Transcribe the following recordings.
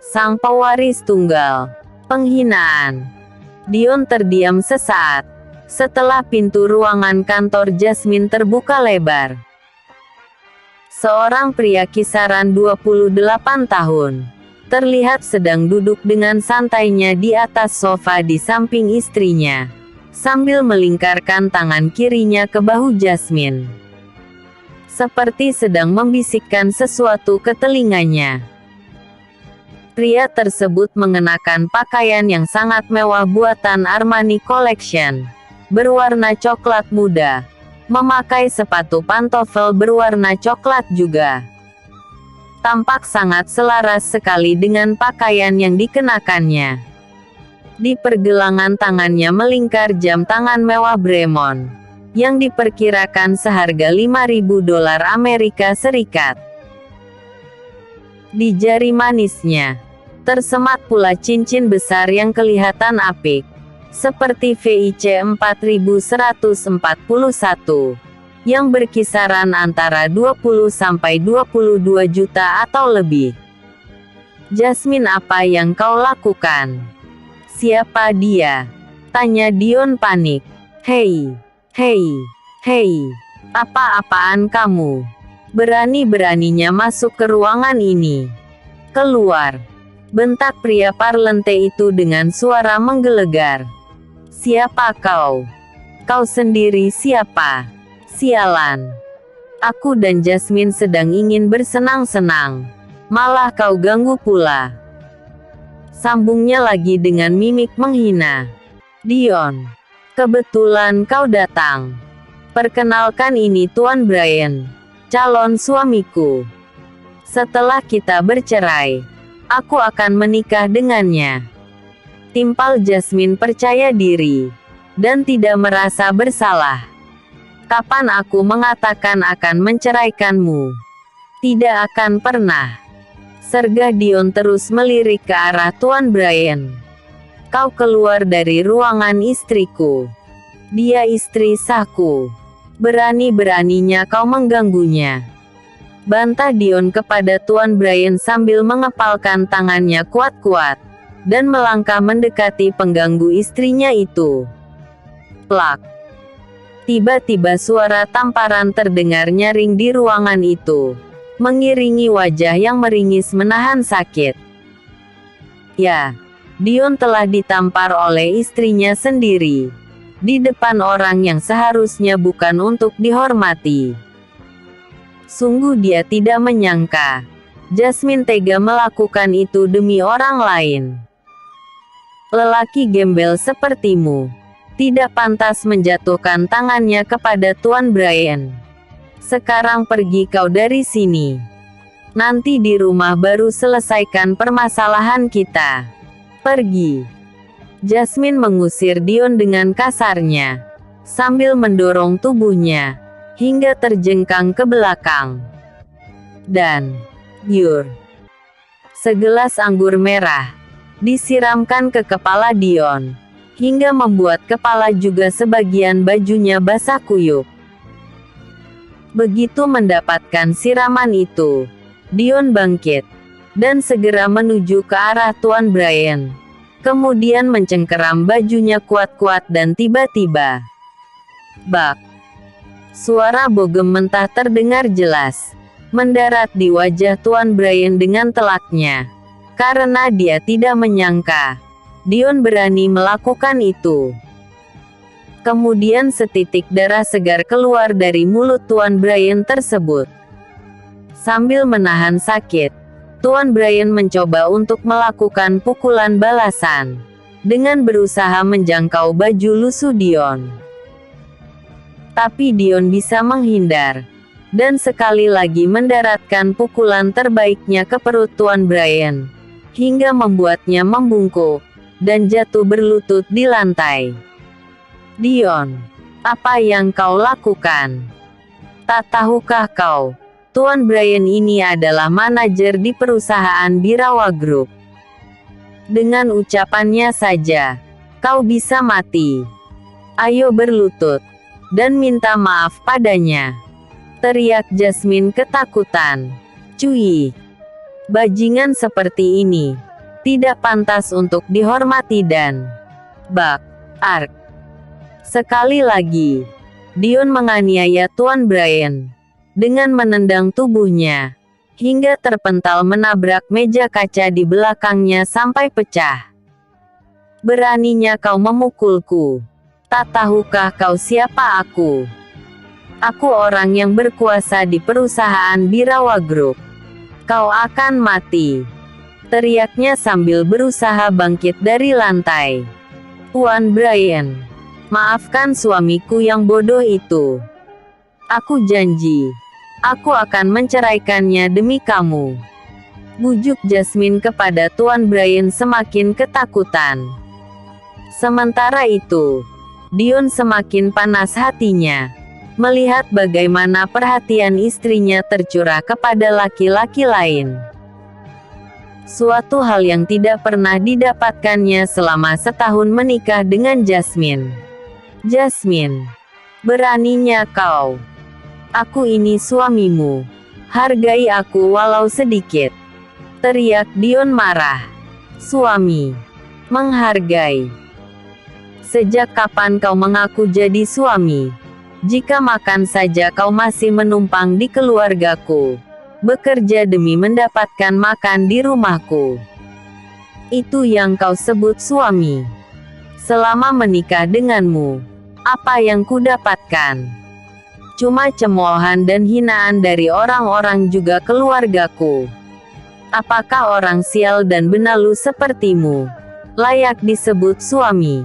Sang pewaris tunggal. Penghinaan. Dion terdiam sesaat. Setelah pintu ruangan kantor Jasmine terbuka lebar. Seorang pria kisaran 28 tahun. Terlihat sedang duduk dengan santainya di atas sofa di samping istrinya. Sambil melingkarkan tangan kirinya ke bahu Jasmine. Seperti sedang membisikkan sesuatu ke telinganya. Pria tersebut mengenakan pakaian yang sangat mewah buatan Armani Collection. Berwarna coklat muda. Memakai sepatu pantofel berwarna coklat juga. Tampak sangat selaras sekali dengan pakaian yang dikenakannya. Di pergelangan tangannya melingkar jam tangan mewah Bremont, yang diperkirakan seharga $5.000 Amerika Serikat. Di jari manisnya, tersemat pula cincin besar yang kelihatan apik, seperti VIC 4141, yang berkisaran antara 20–22 juta atau lebih. Jasmine, apa yang kau lakukan? Siapa dia? Tanya Dion panik. Hei, apa-apaan kamu? Berani-beraninya masuk ke ruangan ini. Keluar! Bentak pria parlente itu dengan suara menggelegar. Siapa kau? Kau sendiri siapa? Sialan. Aku dan Jasmine sedang ingin bersenang-senang. Malah kau ganggu pula. Sambungnya lagi dengan mimik menghina. Dion. Kebetulan kau datang. Perkenalkan, ini Tuan Brian. Calon suamiku. Setelah kita bercerai, aku akan menikah dengannya. Timpal Jasmine percaya diri. Dan tidak merasa bersalah. Kapan aku mengatakan akan menceraikanmu? Tidak akan pernah. Sergah Dion terus melirik ke arah Tuan Brian. Kau keluar dari ruangan istriku. Dia istri sahku. Berani-beraninya kau mengganggunya. Bantah Dion kepada Tuan Brian sambil mengepalkan tangannya kuat-kuat. Dan melangkah mendekati pengganggu istrinya itu. Plak. Tiba-tiba suara tamparan terdengar nyaring di ruangan itu. Mengiringi wajah yang meringis menahan sakit. Ya, Dion telah ditampar oleh istrinya sendiri. Di depan orang yang seharusnya bukan untuk dihormati. Sungguh dia tidak menyangka. Jasmine tega melakukan itu demi orang lain. Lelaki gembel sepertimu tidak pantas menjatuhkan tangannya kepada Tuan Brian. Sekarang pergi kau dari sini. Nanti di rumah baru selesaikan permasalahan kita. Pergi. Jasmine mengusir Dion dengan kasarnya, sambil mendorong tubuhnya hingga terjengkang ke belakang. Dan segelas anggur merah disiramkan ke kepala Dion, hingga membuat kepala juga sebagian bajunya basah kuyup. Begitu mendapatkan siraman itu, Dion bangkit, dan segera menuju ke arah Tuan Brian. Kemudian mencengkeram bajunya kuat-kuat dan tiba-tiba, bak! Suara bogem mentah terdengar jelas, mendarat di wajah Tuan Brian dengan telaknya. Karena dia tidak menyangka Dion berani melakukan itu. Kemudian setitik darah segar keluar dari mulut Tuan Brian tersebut. Sambil menahan sakit, Tuan Brian mencoba untuk melakukan pukulan balasan, dengan berusaha menjangkau baju lusuh Dion. Tapi Dion bisa menghindar, dan sekali lagi mendaratkan pukulan terbaiknya ke perut Tuan Brian, hingga membuatnya membungkuk, dan jatuh berlutut di lantai. Dion, apa yang kau lakukan? Tak tahukah kau, Tuan Brian ini adalah manajer di perusahaan Birawa Group. Dengan ucapannya saja, kau bisa mati. Ayo berlutut, dan minta maaf padanya. Teriak Jasmine ketakutan. Cuy! Bajingan seperti ini, tidak pantas untuk dihormati dan ark. Sekali lagi, Dion menganiaya Tuan Brian dengan menendang tubuhnya hingga terpental menabrak meja kaca di belakangnya sampai pecah. Beraninya kau memukulku. Tak tahukah kau siapa aku? Aku orang yang berkuasa di perusahaan Birawa Group. Kau akan mati. Teriaknya sambil berusaha bangkit dari lantai. Tuan Brian, maafkan suamiku yang bodoh itu. Aku janji, aku akan menceraikannya demi kamu. Bujuk Jasmine kepada Tuan Brian semakin ketakutan. Sementara itu, Dion semakin panas hatinya melihat bagaimana perhatian istrinya tercurah kepada laki-laki lain. Suatu hal yang tidak pernah didapatkannya selama setahun menikah dengan Jasmine. Jasmine, beraninya kau. Aku ini suamimu. Hargai aku walau sedikit. Teriak Dion marah. Suami. Menghargai. Sejak kapan kau mengaku jadi suami? Jika makan saja kau masih menumpang di keluargaku. Bekerja demi mendapatkan makan di rumahku. Itu yang kau sebut suami. Selama menikah denganmu, apa yang kudapatkan? Cuma cemoohan dan hinaan dari orang-orang juga keluargaku. Apakah orang sial dan benalu sepertimu layak disebut suami?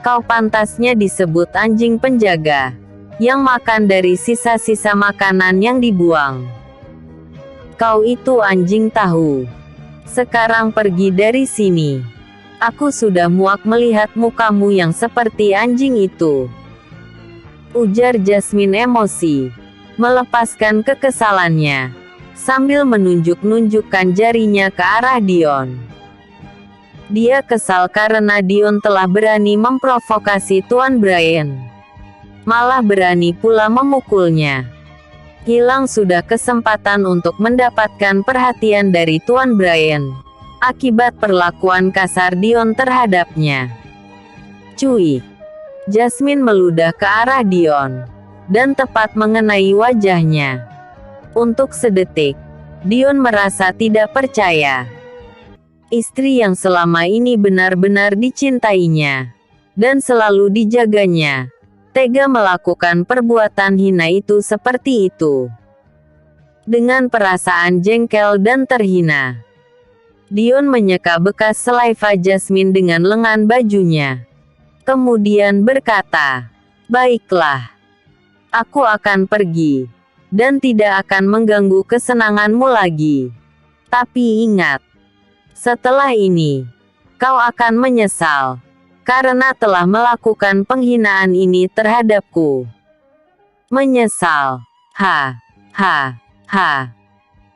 Kau pantasnya disebut anjing penjaga, yang makan dari sisa-sisa makanan yang dibuang. Kau itu anjing tahu. Sekarang pergi dari sini. Aku sudah muak melihat mukamu yang seperti anjing itu. Ujar Jasmine emosi, melepaskan kekesalannya, sambil menunjuk-nunjukkan jarinya ke arah Dion. Dia kesal karena Dion telah berani memprovokasi Tuan Brian. Malah berani pula memukulnya. Hilang sudah kesempatan untuk mendapatkan perhatian dari Tuan Brian, akibat perlakuan kasar Dion terhadapnya. Cuy. Jasmine meludah ke arah Dion, dan tepat mengenai wajahnya. Untuk sedetik, Dion merasa tidak percaya. Istri yang selama ini benar-benar dicintainya dan selalu dijaganya, tega melakukan perbuatan hina itu seperti itu. Dengan perasaan jengkel dan terhina, Dion menyeka bekas selaiva Jasmine dengan lengan bajunya. Kemudian berkata, "Baiklah, aku akan pergi, dan tidak akan mengganggu kesenanganmu lagi. Tapi ingat, setelah ini, kau akan menyesal, karena telah melakukan penghinaan ini terhadapku." Menyesal? Ha, ha, ha.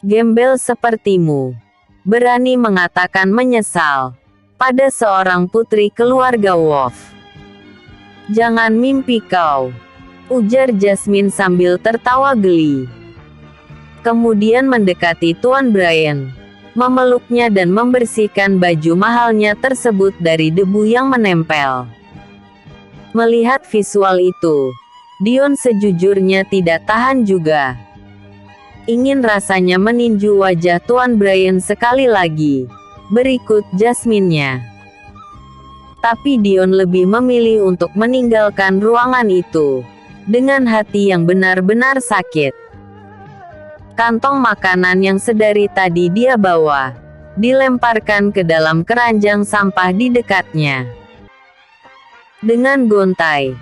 Gembel sepertimu berani mengatakan menyesal pada seorang putri keluarga Wolf. Jangan mimpi kau, ujar Jasmine sambil tertawa geli. Kemudian mendekati Tuan Brian, memeluknya dan membersihkan baju mahalnya tersebut dari debu yang menempel. Melihat visual itu, Dion sejujurnya tidak tahan juga. Ingin rasanya meninju wajah Tuan Brian sekali lagi, berikut Jasmine-nya. Tapi Dion lebih memilih untuk meninggalkan ruangan itu, dengan hati yang benar-benar sakit. Kantong makanan yang sedari tadi dia bawa, dilemparkan ke dalam keranjang sampah di dekatnya. Dengan gontai,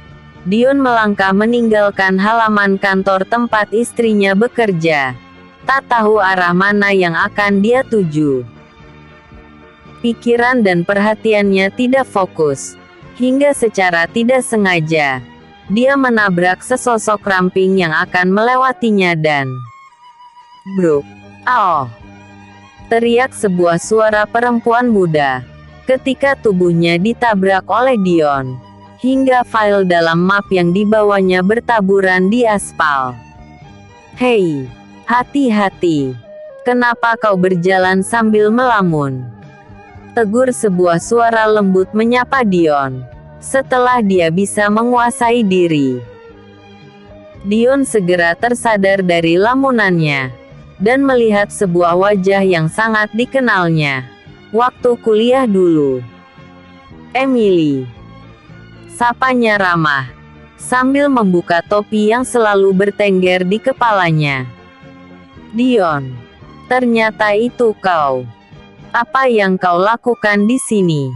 Dion melangkah meninggalkan halaman kantor tempat istrinya bekerja. Tak tahu arah mana yang akan dia tuju. Pikiran dan perhatiannya tidak fokus, hingga secara tidak sengaja, dia menabrak sesosok ramping yang akan melewatinya dan bruk. "Oh!" teriak sebuah suara perempuan muda, ketika tubuhnya ditabrak oleh Dion, hingga file dalam map yang dibawanya bertaburan di aspal. "Hei, hati-hati. Kenapa kau berjalan sambil melamun?" Tegur sebuah suara lembut menyapa Dion. Setelah dia bisa menguasai diri, Dion segera tersadar dari lamunannya dan melihat sebuah wajah yang sangat dikenalnya waktu kuliah dulu. Emily, sapanya ramah, sambil membuka topi yang selalu bertengger di kepalanya. Dion, ternyata itu kau. Apa yang kau lakukan di sini?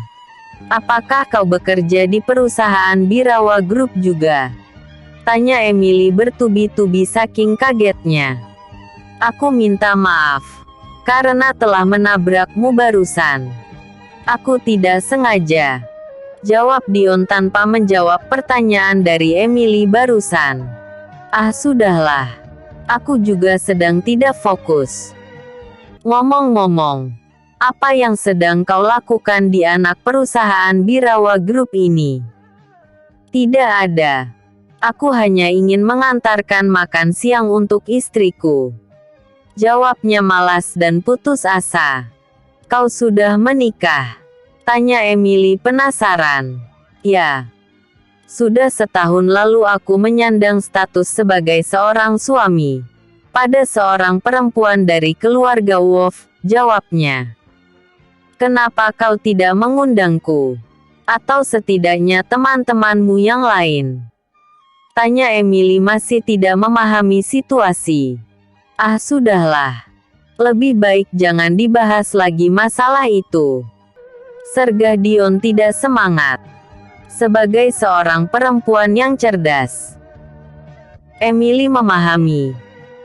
Apakah kau bekerja di perusahaan Birawa Group juga? Tanya Emily bertubi-tubi saking kagetnya. Aku minta maaf karena telah menabrakmu barusan. Aku tidak sengaja, jawab Dion tanpa menjawab pertanyaan dari Emily barusan. Ah sudahlah, aku juga sedang tidak fokus. Ngomong-ngomong, apa yang sedang kau lakukan di anak perusahaan Birawa Group ini? Tidak ada. Aku hanya ingin mengantarkan makan siang untuk istriku. Jawabnya malas dan putus asa. Kau sudah menikah? Tanya Emily penasaran. Ya. Sudah setahun lalu aku menyandang status sebagai seorang suami pada seorang perempuan dari keluarga Wolf, jawabnya. Kenapa kau tidak mengundangku? Atau setidaknya teman-temanmu yang lain? Tanya Emily masih tidak memahami situasi. Ah sudahlah. Lebih baik jangan dibahas lagi masalah itu. Sergah Dion tidak semangat. Sebagai seorang perempuan yang cerdas, Emily memahami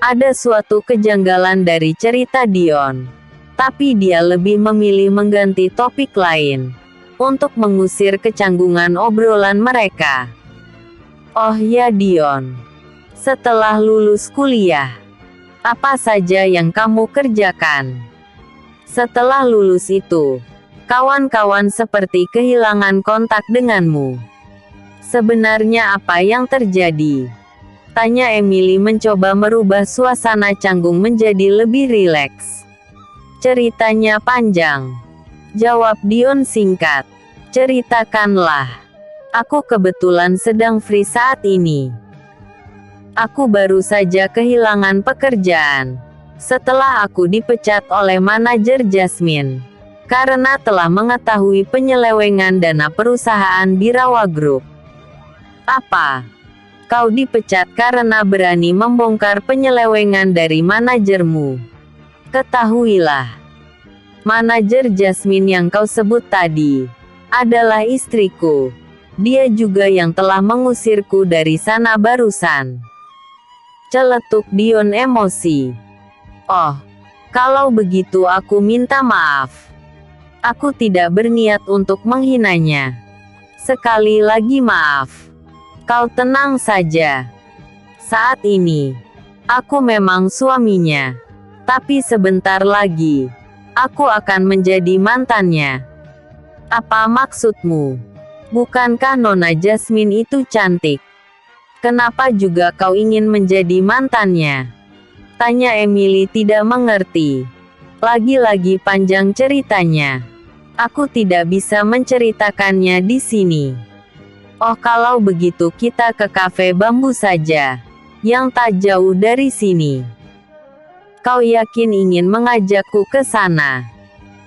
ada suatu kejanggalan dari cerita Dion. Tapi dia lebih memilih mengganti topik lain untuk mengusir kecanggungan obrolan mereka. Oh ya Dion, setelah lulus kuliah, apa saja yang kamu kerjakan? Setelah lulus itu, kawan-kawan seperti kehilangan kontak denganmu. Sebenarnya apa yang terjadi? Tanya Emily mencoba merubah suasana canggung menjadi lebih rileks. Ceritanya panjang, jawab Dion singkat. Ceritakanlah. Aku kebetulan sedang free saat ini. Aku baru saja kehilangan pekerjaan setelah aku dipecat oleh manajer Jasmine karena telah mengetahui penyelewengan dana perusahaan Birawa Group. Apa? Kau dipecat karena berani membongkar penyelewengan dari manajermu? Ketahuilah, manajer Jasmine yang kau sebut tadi adalah istriku. Dia juga yang telah mengusirku dari sana barusan. Celetuk Dion emosi. Oh, kalau begitu aku minta maaf. Aku tidak berniat untuk menghinanya. Sekali lagi maaf. Kau tenang saja. Saat ini, aku memang suaminya. Tapi sebentar lagi, aku akan menjadi mantannya. Apa maksudmu? Bukankah Nona Jasmine itu cantik? Kenapa juga kau ingin menjadi mantannya? Tanya Emily tidak mengerti. Lagi-lagi panjang ceritanya. Aku tidak bisa menceritakannya di sini. Oh kalau begitu kita ke kafe bambu saja, yang tak jauh dari sini. Kau yakin ingin mengajakku ke sana?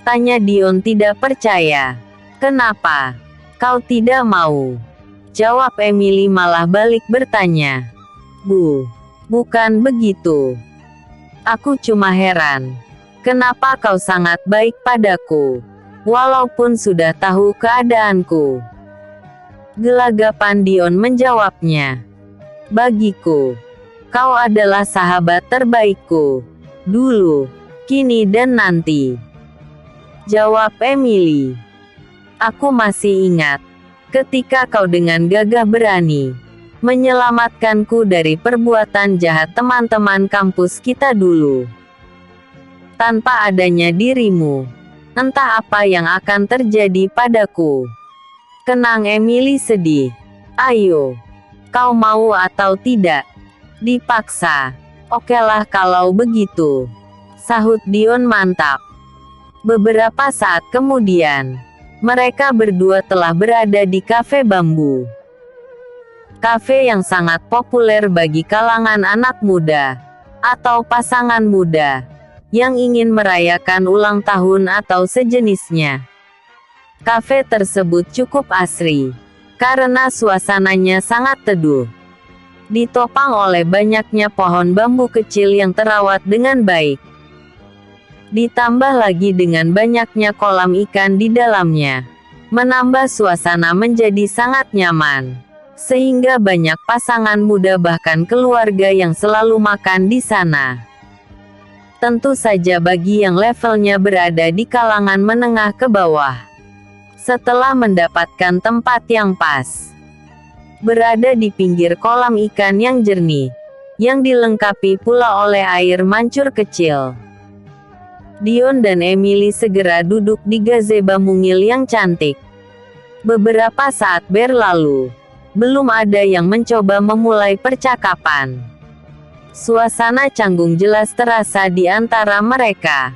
Tanya Dion tidak percaya. Kenapa? Kau tidak mau? Jawab Emily malah balik bertanya. Bukan begitu. Aku cuma heran. Kenapa kau sangat baik padaku? Walaupun sudah tahu keadaanku. Gelagapan Dion menjawabnya. Bagiku, kau adalah sahabat terbaikku. Dulu, kini dan nanti. Jawab Emily. Aku masih ingat, ketika kau dengan gagah berani menyelamatkanku dari perbuatan jahat teman-teman kampus kita dulu. Tanpa adanya dirimu, entah apa yang akan terjadi padaku. Kenang Emily sedih. Ayo, kau mau atau tidak? Dipaksa. Okelah kalau begitu. Sahut Dion mantap. Beberapa saat kemudian, mereka berdua telah berada di kafe bambu. Kafe yang sangat populer bagi kalangan anak muda, atau pasangan muda, yang ingin merayakan ulang tahun atau sejenisnya. Kafe tersebut cukup asri, karena suasananya sangat teduh. Ditopang oleh banyaknya pohon bambu kecil yang terawat dengan baik. Ditambah lagi dengan banyaknya kolam ikan di dalamnya, menambah suasana menjadi sangat nyaman. Sehingga banyak pasangan muda bahkan keluarga yang selalu makan di sana. Tentu saja bagi yang levelnya berada di kalangan menengah ke bawah. Setelah mendapatkan tempat yang pas, berada di pinggir kolam ikan yang jernih, yang dilengkapi pula oleh air mancur kecil, Dion dan Emily segera duduk di gazebo mungil yang cantik. Beberapa saat berlalu, belum ada yang mencoba memulai percakapan. Suasana canggung jelas terasa di antara mereka.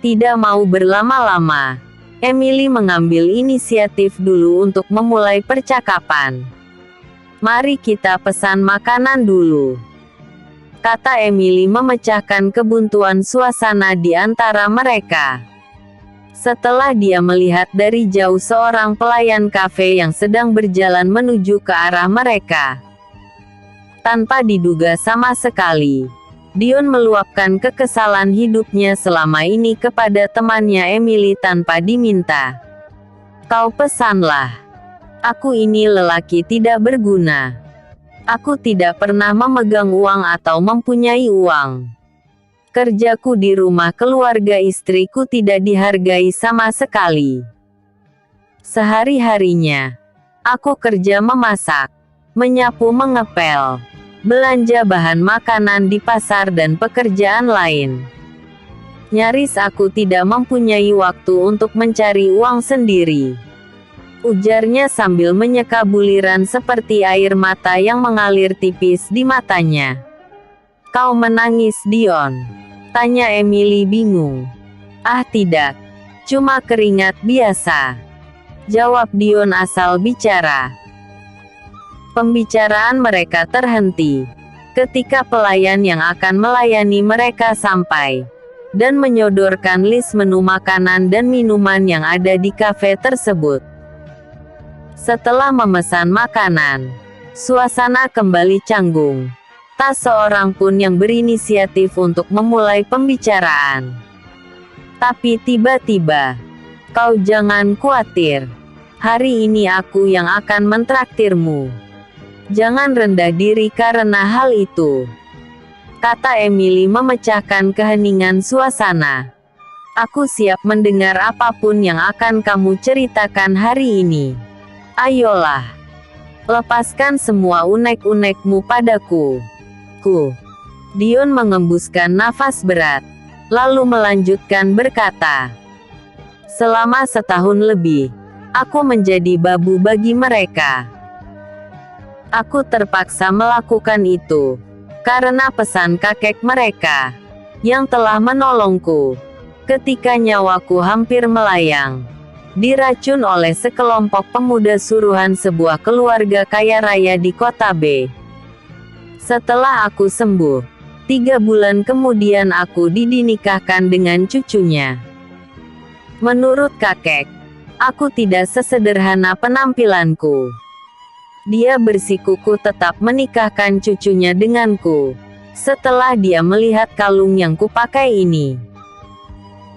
Tidak mau berlama-lama, Emily mengambil inisiatif dulu untuk memulai percakapan. "Mari kita pesan makanan dulu," kata Emily memecahkan kebuntuan suasana di antara mereka. Setelah dia melihat dari jauh seorang pelayan kafe yang sedang berjalan menuju ke arah mereka. Tanpa diduga sama sekali, Dion meluapkan kekesalan hidupnya selama ini kepada temannya Emily tanpa diminta. "Kau pesanlah. Aku ini lelaki tidak berguna. Aku tidak pernah memegang uang atau mempunyai uang. Kerjaku di rumah keluarga istriku tidak dihargai sama sekali. Sehari-harinya, aku kerja memasak, menyapu, mengepel, belanja bahan makanan di pasar dan pekerjaan lain. Nyaris aku tidak mempunyai waktu untuk mencari uang sendiri," ujarnya sambil menyeka buliran seperti air mata yang mengalir tipis di matanya. "Kau menangis, Dion?" tanya Emily bingung. "Ah tidak, cuma keringat biasa," jawab Dion asal bicara. Pembicaraan mereka terhenti ketika pelayan yang akan melayani mereka sampai dan menyodorkan list menu makanan dan minuman yang ada di kafe tersebut. Setelah memesan makanan, suasana kembali canggung. Tak seorang pun yang berinisiatif untuk memulai pembicaraan. Tapi tiba-tiba, "Kau jangan khawatir. Hari ini aku yang akan mentraktirmu. Jangan rendah diri karena hal itu," kata Emily memecahkan keheningan suasana. "Aku siap mendengar apapun yang akan kamu ceritakan hari ini. Ayolah, lepaskan semua unek-unekmu padaku." Dion mengembuskan nafas berat, lalu melanjutkan berkata, "Selama setahun lebih, aku menjadi babu bagi mereka. Aku terpaksa melakukan itu, karena pesan kakek mereka, yang telah menolongku, ketika nyawaku hampir melayang, diracun oleh sekelompok pemuda suruhan sebuah keluarga kaya raya di kota B. Setelah aku sembuh, 3 bulan kemudian aku dinikahkan dengan cucunya. Menurut kakek, aku tidak sesederhana penampilanku. Dia bersikukuh tetap menikahkan cucunya denganku, setelah dia melihat kalung yang kupakai ini,"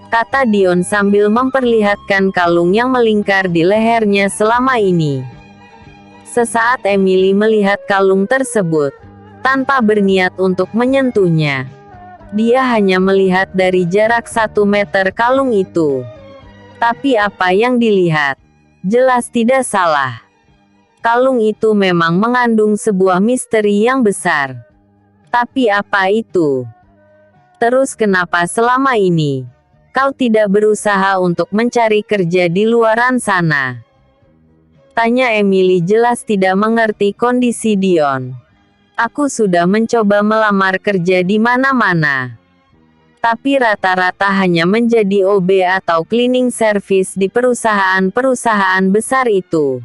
kata Dion sambil memperlihatkan kalung yang melingkar di lehernya selama ini. Sesaat Emily melihat kalung tersebut, tanpa berniat untuk menyentuhnya. Dia hanya melihat dari jarak 1 meter kalung itu. Tapi apa yang dilihat, jelas tidak salah. Kalung itu memang mengandung sebuah misteri yang besar. Tapi apa itu? Terus kenapa selama ini kau tidak berusaha untuk mencari kerja di luaran sana? Tanya Emily jelas tidak mengerti kondisi Dion. "Aku sudah mencoba melamar kerja di mana-mana, tapi rata-rata hanya menjadi OB atau cleaning service di perusahaan-perusahaan besar itu.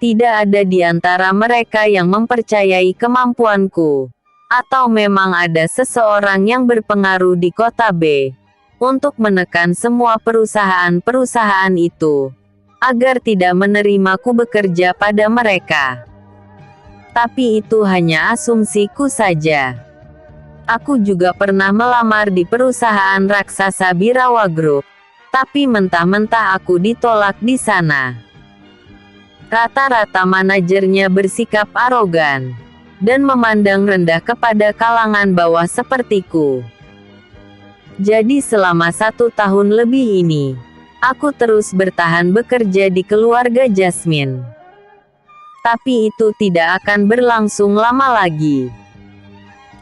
Tidak ada di antara mereka yang mempercayai kemampuanku. Atau memang ada seseorang yang berpengaruh di kota B untuk menekan semua perusahaan-perusahaan itu agar tidak menerimaku bekerja pada mereka. Tapi itu hanya asumsiku saja. Aku juga pernah melamar di perusahaan raksasa Birawa Group, tapi mentah-mentah aku ditolak di sana. Rata-rata manajernya bersikap arogan dan memandang rendah kepada kalangan bawah sepertiku. Jadi selama 1 tahun lebih ini, aku terus bertahan bekerja di keluarga Jasmine. Tapi itu tidak akan berlangsung lama lagi.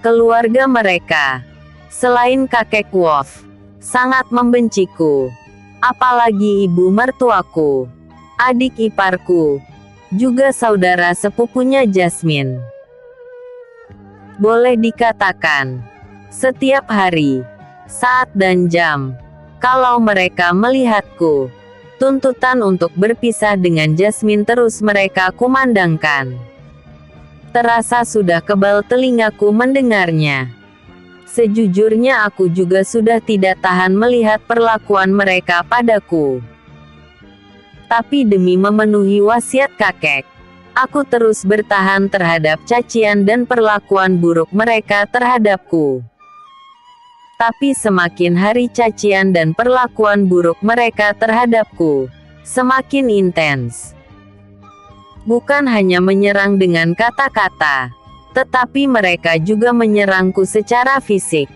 Keluarga mereka, selain kakek Wolf, sangat membenciku. Apalagi ibu mertuaku, adik iparku, juga saudara sepupunya Jasmine. Boleh dikatakan, setiap hari, saat dan jam, kalau mereka melihatku, tuntutan untuk berpisah dengan Jasmine terus mereka kumandangkan. Terasa sudah kebal telingaku mendengarnya. Sejujurnya aku juga sudah tidak tahan melihat perlakuan mereka padaku. Tapi demi memenuhi wasiat kakek, aku terus bertahan terhadap cacian dan perlakuan buruk mereka terhadapku. Tapi semakin hari cacian dan perlakuan buruk mereka terhadapku semakin intens. Bukan hanya menyerang dengan kata-kata, tetapi mereka juga menyerangku secara fisik.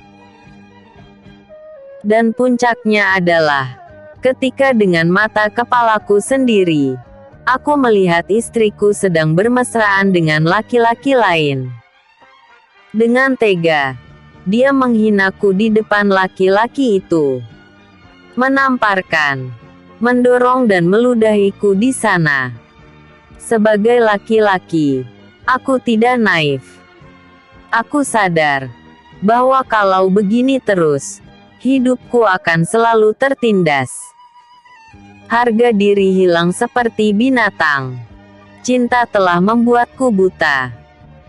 Dan puncaknya adalah ketika dengan mata kepalaku sendiri, aku melihat istriku sedang bermesraan dengan laki-laki lain. Dengan tega, dia menghinaku di depan laki-laki itu, menamparkan, mendorong dan meludahiku di sana. Sebagai laki-laki, aku tidak naif. Aku sadar bahwa kalau begini terus, hidupku akan selalu tertindas. Harga diri hilang seperti binatang. Cinta telah membuatku buta.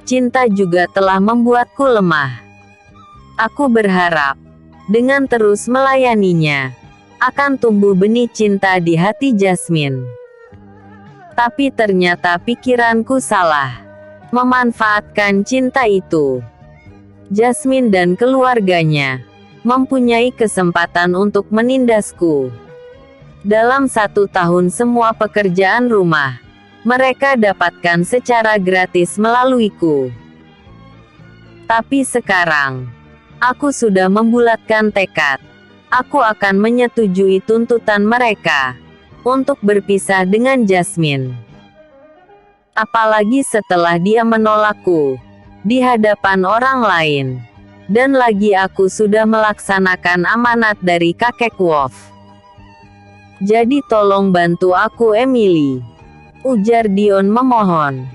Cinta juga telah membuatku lemah. Aku berharap, dengan terus melayaninya, akan tumbuh benih cinta di hati Jasmine. Tapi ternyata pikiranku salah. Memanfaatkan cinta itu, Jasmine dan keluarganya mempunyai kesempatan untuk menindasku. Dalam 1 tahun semua pekerjaan rumah mereka dapatkan secara gratis melaluiku. Tapi sekarang, aku sudah membulatkan tekad. Aku akan menyetujui tuntutan mereka untuk berpisah dengan Jasmine. Apalagi setelah dia menolakku di hadapan orang lain. Dan lagi aku sudah melaksanakan amanat dari kakek Wolf. Jadi tolong bantu aku Emily, ujar Dion memohon.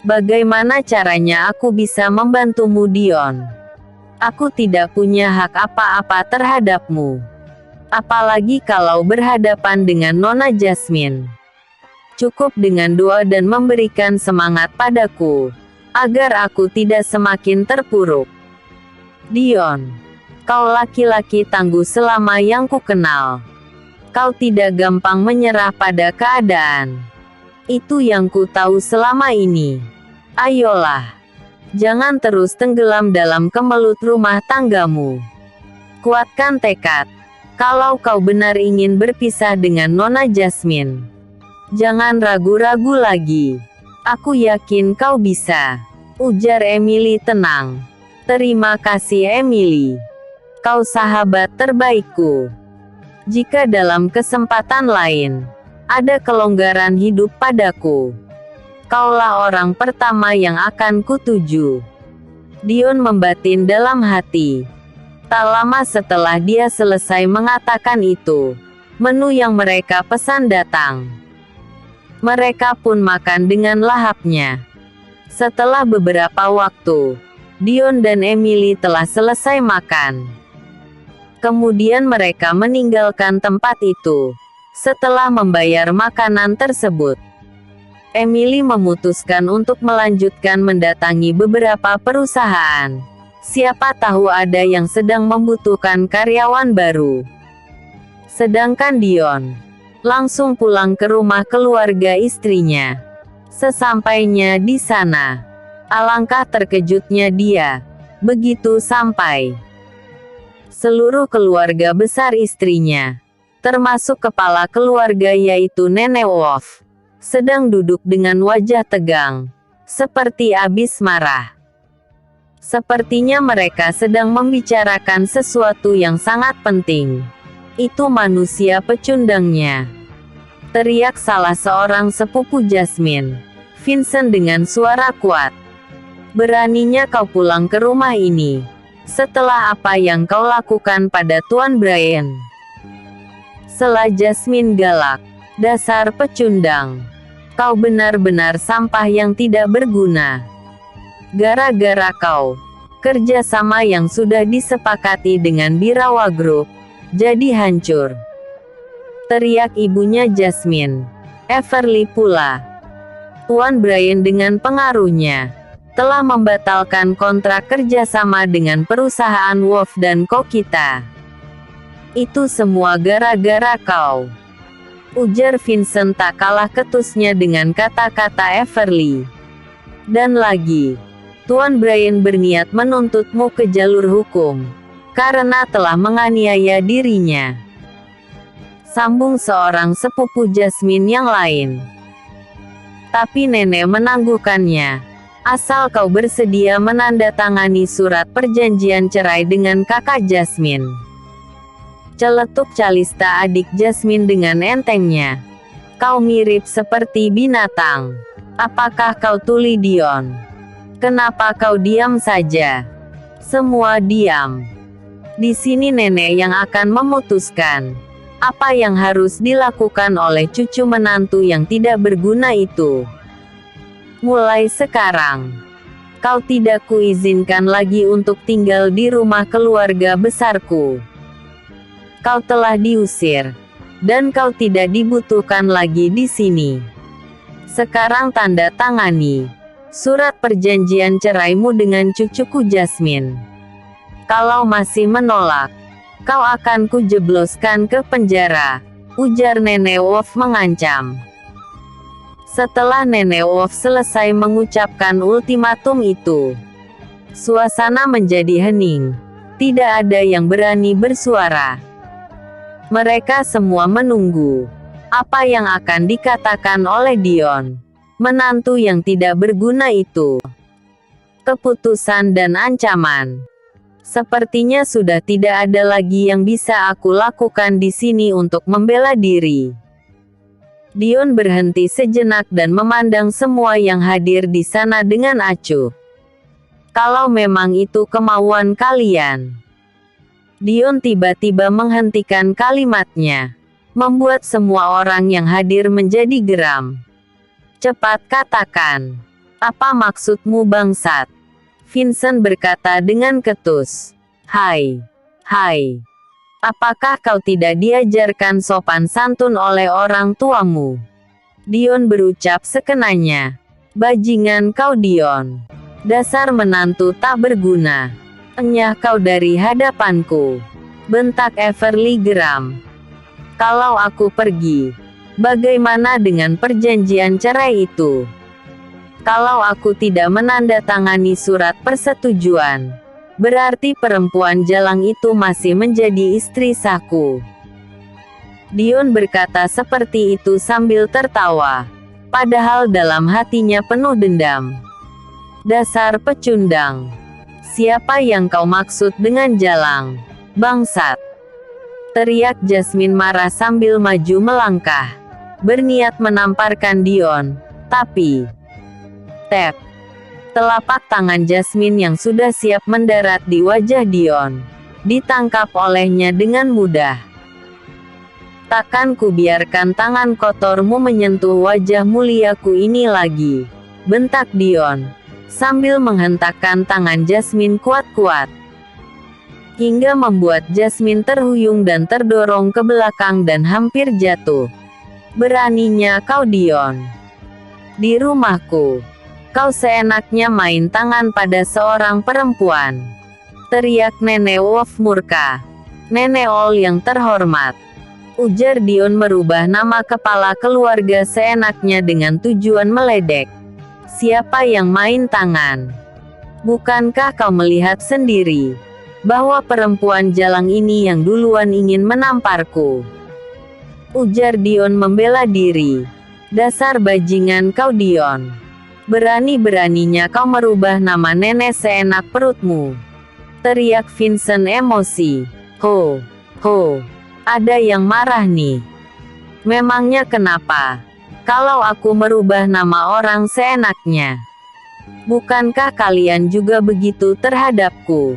Bagaimana caranya aku bisa membantumu Dion? Aku tidak punya hak apa-apa terhadapmu. Apalagi kalau berhadapan dengan Nona Jasmine. Cukup dengan doa dan memberikan semangat padaku, agar aku tidak semakin terpuruk. Dion, kau laki-laki tangguh selama yang kukenal. Kau tidak gampang menyerah pada keadaan. Itu yang ku tahu selama ini. Ayolah, jangan terus tenggelam dalam kemelut rumah tanggamu. Kuatkan tekad. Kalau kau benar ingin berpisah dengan Nona Jasmine, jangan ragu-ragu lagi. Aku yakin kau bisa, ujar Emily tenang. Terima kasih Emily. Kau sahabat terbaikku. Jika dalam kesempatan lain ada kelonggaran hidup padaku, kaulah orang pertama yang akan kutuju. Dion membatin dalam hati. Tak lama setelah dia selesai mengatakan itu, menu yang mereka pesan datang. Mereka pun makan dengan lahapnya. Setelah beberapa waktu, Dion dan Emily telah selesai makan. Kemudian mereka meninggalkan tempat itu. Setelah membayar makanan tersebut, Emily memutuskan untuk melanjutkan mendatangi beberapa perusahaan. Siapa tahu ada yang sedang membutuhkan karyawan baru. Sedangkan Dion langsung pulang ke rumah keluarga istrinya. Sesampainya di sana, alangkah terkejutnya dia. Begitu sampai, seluruh keluarga besar istrinya, termasuk kepala keluarga yaitu Nenek Wolf, sedang duduk dengan wajah tegang, seperti habis marah. Sepertinya mereka sedang membicarakan sesuatu yang sangat penting. Itu manusia pecundangnya, teriak salah seorang sepupu Jasmine, Vincent dengan suara kuat. Beraninya kau pulang ke rumah ini, setelah apa yang kau lakukan pada Tuan Brian? Sela Jasmine galak. Dasar pecundang. Kau benar-benar sampah yang tidak berguna. Gara-gara kau, kerjasama yang sudah disepakati dengan Birawa Group jadi hancur. Teriak ibunya Jasmine, Everly pula. Tuan Brian dengan pengaruhnya telah membatalkan kontrak kerjasama dengan perusahaan Wolf dan Co. kita. Itu semua gara-gara kau, ujar Vincent tak kalah ketusnya dengan kata-kata Everly. Dan lagi, Tuan Brian berniat menuntutmu ke jalur hukum, karena telah menganiaya dirinya. Sambung seorang sepupu Jasmine yang lain. Tapi nenek menangguhkannya. Asal kau bersedia menandatangani surat perjanjian cerai dengan kakak Jasmine. Celetuk Calista adik Jasmine dengan entengnya. Kau mirip seperti binatang. Apakah kau tuli Dion? Kenapa kau diam saja? Semua diam. Di sini nenek yang akan memutuskan apa yang harus dilakukan oleh cucu menantu yang tidak berguna itu. Mulai sekarang, kau tidak kuizinkan lagi untuk tinggal di rumah keluarga besarku. Kau telah diusir, dan kau tidak dibutuhkan lagi di sini. Sekarang tanda tangani surat perjanjian ceraimu dengan cucuku Jasmine. Kalau masih menolak, kau akan kujebloskan ke penjara, ujar Nenek Wolf mengancam. Setelah Nenek Wolf selesai mengucapkan ultimatum itu, suasana menjadi hening. Tidak ada yang berani bersuara. Mereka semua menunggu apa yang akan dikatakan oleh Dion, menantu yang tidak berguna itu. Keputusan dan ancaman. Sepertinya sudah tidak ada lagi yang bisa aku lakukan di sini untuk membela diri. Dion berhenti sejenak dan memandang semua yang hadir di sana dengan acuh. Kalau memang itu kemauan kalian. Dion tiba-tiba menghentikan kalimatnya, membuat semua orang yang hadir menjadi geram. Cepat katakan, apa maksudmu bangsat? Vincent berkata dengan ketus. Hai, apakah kau tidak diajarkan sopan santun oleh orang tuamu? Dion berucap sekenanya. Bajingan kau Dion. Dasar menantu tak berguna. Enyah kau dari hadapanku, bentak Everly geram. Kalau aku pergi, bagaimana dengan perjanjian cerai itu? Kalau aku tidak menandatangani surat persetujuan, berarti perempuan jalang itu masih menjadi istri sahku. Dion berkata seperti itu sambil tertawa, padahal dalam hatinya penuh dendam. Dasar pecundang. Siapa yang kau maksud dengan jalang, bangsat? Teriak Jasmine marah sambil maju melangkah, berniat menamparkan Dion, tapi tap. Telapak tangan Jasmine yang sudah siap mendarat di wajah Dion, ditangkap olehnya dengan mudah. Takkan ku biarkan tangan kotormu menyentuh wajah muliaku ini lagi, bentak Dion, sambil menghentakkan tangan Jasmine kuat-kuat, hingga membuat Jasmine terhuyung dan terdorong ke belakang dan hampir jatuh. Beraninya kau Dion, di rumahku, kau seenaknya main tangan pada seorang perempuan, teriak Nenek Wolf murka. Nenek Ol yang terhormat, ujar Dion merubah nama kepala keluarga seenaknya dengan tujuan meledek. Siapa yang main tangan? Bukankah kau melihat sendiri bahwa perempuan jalang ini yang duluan ingin menamparku? Ujar Dion membela diri. Dasar bajingan kau Dion. Berani-beraninya kau merubah nama nenek seenak perutmu. Teriak Vincent emosi. Ho, ho, ada yang marah nih. Memangnya kenapa? Kalau aku merubah nama orang seenaknya, bukankah kalian juga begitu terhadapku?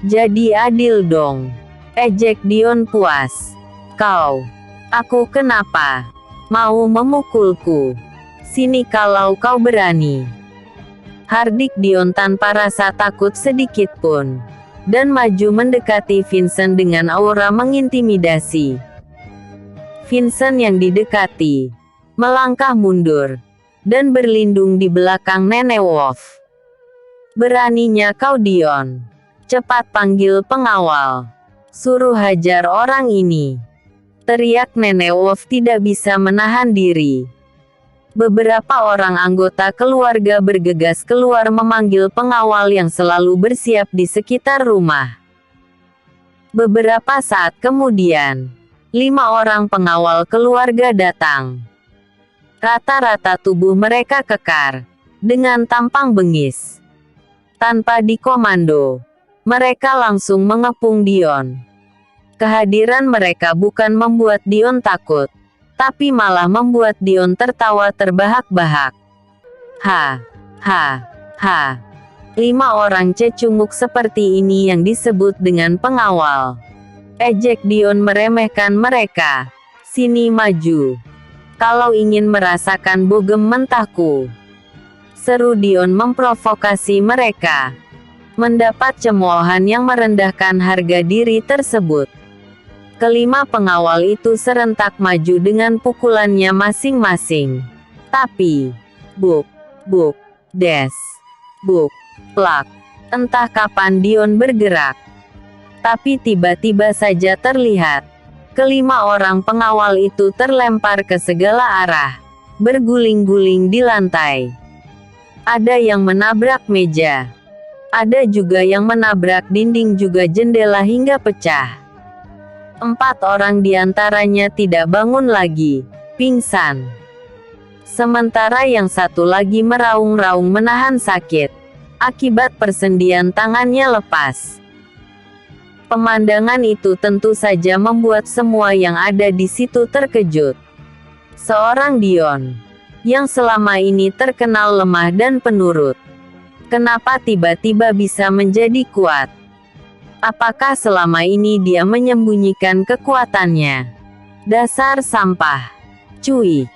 Jadi adil dong. Ejek Dion puas. Kau, aku kenapa? Mau memukulku? Sini kalau kau berani. Hardik Dion tanpa rasa takut sedikit pun, dan maju mendekati Vincent dengan aura mengintimidasi. Vincent yang didekati melangkah mundur, dan berlindung di belakang Nenek Wolf. Beraninya kau Dion. Cepat panggil pengawal. Suruh hajar orang ini. Teriak Nenek Wolf tidak bisa menahan diri. Beberapa orang anggota keluarga bergegas keluar memanggil pengawal yang selalu bersiap di sekitar rumah. Beberapa saat kemudian, 5 orang pengawal keluarga datang. Rata-rata tubuh mereka kekar, dengan tampang bengis. Tanpa dikomando, mereka langsung mengepung Dion. Kehadiran mereka bukan membuat Dion takut, tapi malah membuat Dion tertawa terbahak-bahak. Ha, ha, ha. 5 orang cecunguk seperti ini yang disebut dengan pengawal. Ejek Dion meremehkan mereka. Sini maju. Kalau ingin merasakan bogem mentahku. Seru Dion memprovokasi mereka. Mendapat cemoohan yang merendahkan harga diri tersebut. Kelima pengawal itu serentak maju dengan pukulannya masing-masing. Tapi, buk, buk, des, buk, plak. Entah kapan Dion bergerak. Tapi tiba-tiba saja terlihat. Kelima orang pengawal itu terlempar ke segala arah, berguling-guling di lantai. Ada yang menabrak meja. Ada juga yang menabrak dinding juga jendela hingga pecah. 4 orang diantaranya tidak bangun lagi, pingsan. Sementara yang satu lagi meraung-raung menahan sakit, akibat persendian tangannya lepas. Pemandangan itu tentu saja membuat semua yang ada di situ terkejut. Seorang Dion, yang selama ini terkenal lemah dan penurut, kenapa tiba-tiba bisa menjadi kuat? Apakah selama ini dia menyembunyikan kekuatannya? Dasar sampah. Cuy.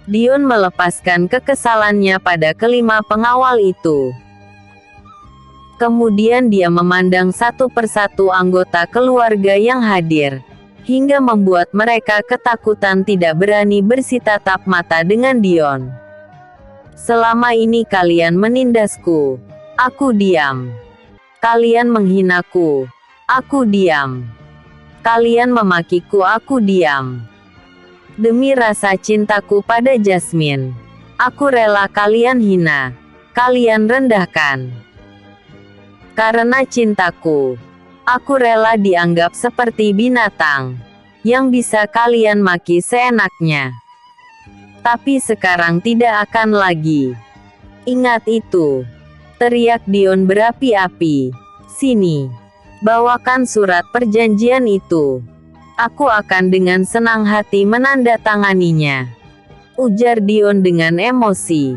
Dion melepaskan kekesalannya pada kelima pengawal itu. Kemudian dia memandang satu persatu anggota keluarga yang hadir, hingga membuat mereka ketakutan tidak berani bersitatap mata dengan Dion. Selama ini kalian menindasku, aku diam. Kalian menghinaku, aku diam. Kalian memakiku, aku diam. Demi rasa cintaku pada Jasmine, aku rela kalian hina, kalian rendahkan. Karena cintaku, aku rela dianggap seperti binatang, yang bisa kalian maki seenaknya. Tapi sekarang tidak akan lagi. Ingat itu. Teriak Dion berapi-api. Sini. Bawakan surat perjanjian itu. Aku akan dengan senang hati menandatanganinya. Ujar Dion dengan emosi.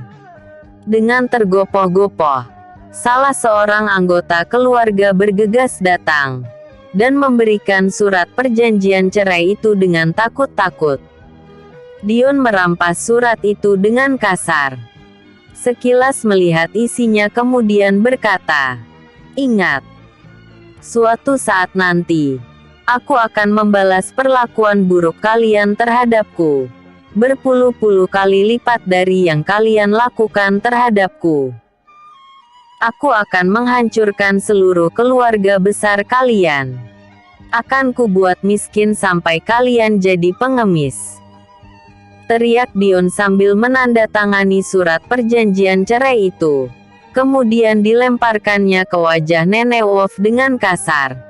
Dengan tergopoh-gopoh, salah seorang anggota keluarga bergegas datang, dan memberikan surat perjanjian cerai itu dengan takut-takut. Dion merampas surat itu dengan kasar. Sekilas melihat isinya kemudian berkata, "Ingat, suatu saat nanti, aku akan membalas perlakuan buruk kalian terhadapku. Berpuluh-puluh kali lipat dari yang kalian lakukan terhadapku. Aku akan menghancurkan seluruh keluarga besar kalian. Akan kubuat miskin sampai kalian jadi pengemis." Teriak Dion sambil menandatangani surat perjanjian cerai itu. Kemudian dilemparkannya ke wajah Nenek Wolf dengan kasar.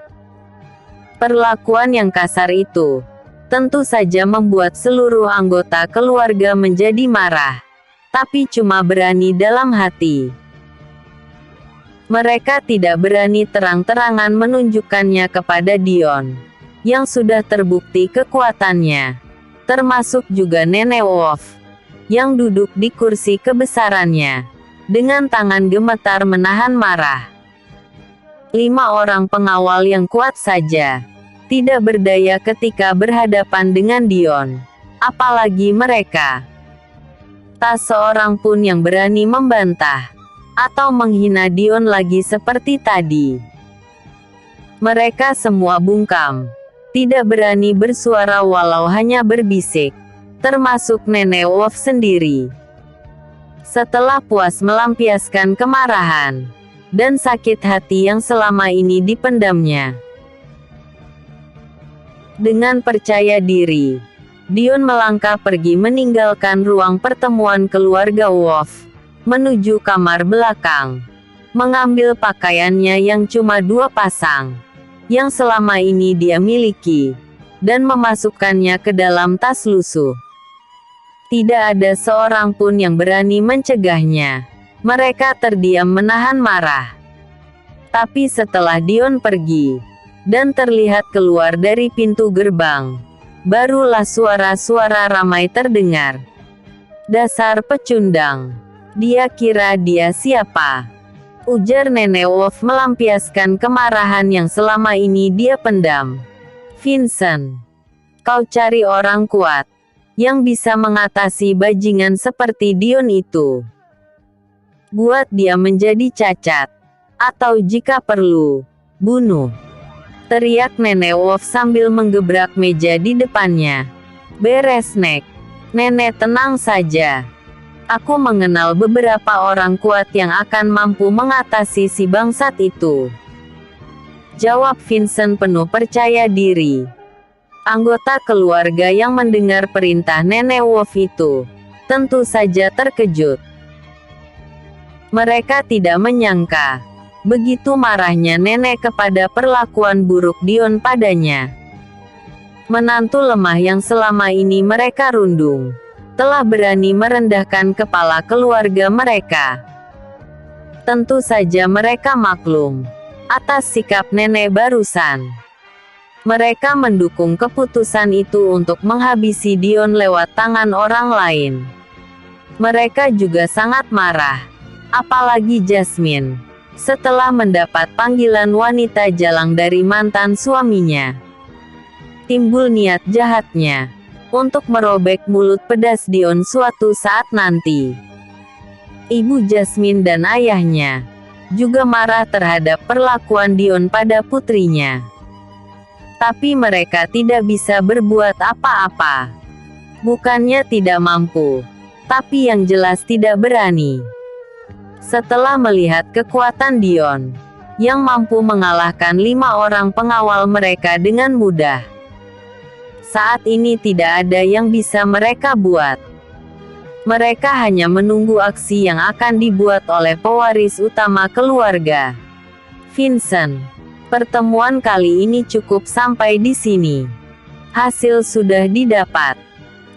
Perlakuan yang kasar itu tentu saja membuat seluruh anggota keluarga menjadi marah, tapi cuma berani dalam hati. Mereka tidak berani terang-terangan menunjukkannya kepada Dion, yang sudah terbukti kekuatannya. Termasuk juga Nenek Wolf, yang duduk di kursi kebesarannya, dengan tangan gemetar menahan marah. 5 orang pengawal yang kuat saja tidak berdaya ketika berhadapan dengan Dion, apalagi mereka. Tak seorang pun yang berani membantah atau menghina Dion lagi seperti tadi. Mereka semua bungkam, tidak berani bersuara walau hanya berbisik, termasuk Nenek Wolf sendiri. Setelah puas melampiaskan kemarahan dan sakit hati yang selama ini dipendamnya, dengan percaya diri, Dion melangkah pergi meninggalkan ruang pertemuan keluarga Wolf, menuju kamar belakang, mengambil pakaiannya yang cuma 2 pasang, yang selama ini dia miliki, dan memasukkannya ke dalam tas lusuh. Tidak ada seorang pun yang berani mencegahnya. Mereka terdiam menahan marah. Tapi setelah Dion pergi, dan terlihat keluar dari pintu gerbang, barulah suara-suara ramai terdengar. "Dasar pecundang. Dia kira dia siapa?" ujar Nenek Wolf melampiaskan kemarahan yang selama ini dia pendam. "Vincent, kau cari orang kuat, yang bisa mengatasi bajingan seperti Dion itu. Buat dia menjadi cacat, atau jika perlu, bunuh," teriak Nenek Wolf sambil menggebrak meja di depannya. "Beres, Nek. Nenek tenang saja. Aku mengenal beberapa orang kuat yang akan mampu mengatasi si bangsat itu," jawab Vincent penuh percaya diri. Anggota keluarga yang mendengar perintah Nenek Wolf itu tentu saja terkejut. Mereka tidak menyangka begitu marahnya nenek kepada perlakuan buruk Dion padanya. Menantu lemah yang selama ini mereka rundung telah berani merendahkan kepala keluarga mereka. Tentu saja mereka maklum atas sikap nenek barusan. Mereka mendukung keputusan itu untuk menghabisi Dion lewat tangan orang lain. Mereka juga sangat marah, apalagi Jasmine, setelah mendapat panggilan wanita jalang dari mantan suaminya. Timbul niat jahatnya untuk merobek mulut pedas Dion suatu saat nanti. Ibu Jasmine dan ayahnya juga marah terhadap perlakuan Dion pada putrinya. Tapi mereka tidak bisa berbuat apa-apa. Bukannya tidak mampu, tapi yang jelas tidak berani. Setelah melihat kekuatan Dion, yang mampu mengalahkan 5 orang pengawal mereka dengan mudah, saat ini tidak ada yang bisa mereka buat. Mereka hanya menunggu aksi yang akan dibuat oleh pewaris utama keluarga. Vincent, pertemuan kali ini cukup sampai di sini. Hasil sudah didapat.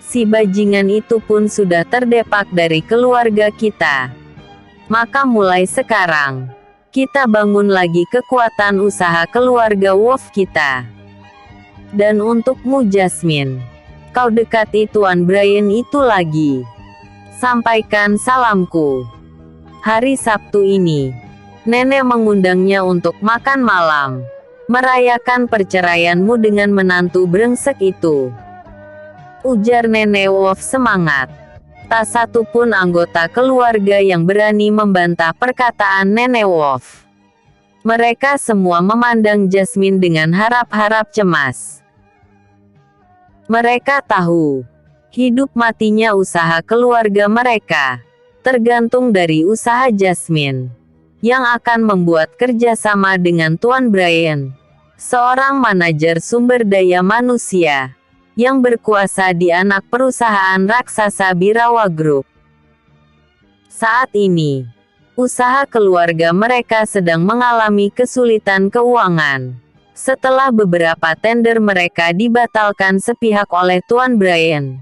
Si bajingan itu pun sudah terdepak dari keluarga kita. Maka mulai sekarang, kita bangun lagi kekuatan usaha keluarga Wolf kita. Dan untukmu Jasmine, kau dekati Tuan Brian itu lagi. Sampaikan salamku. Hari Sabtu ini, nenek mengundangnya untuk makan malam, merayakan perceraianmu dengan menantu brengsek itu, ujar Nenek Wolf semangat. Tak satu pun anggota keluarga yang berani membantah perkataan Nenek Wolf. Mereka semua memandang Jasmine dengan harap-harap cemas. Mereka tahu, hidup matinya usaha keluarga mereka tergantung dari usaha Jasmine, yang akan membuat kerjasama dengan Tuan Brian, seorang manajer sumber daya manusia, yang berkuasa di anak perusahaan raksasa Birawa Group. Saat ini, usaha keluarga mereka sedang mengalami kesulitan keuangan, setelah beberapa tender mereka dibatalkan sepihak oleh Tuan Brian.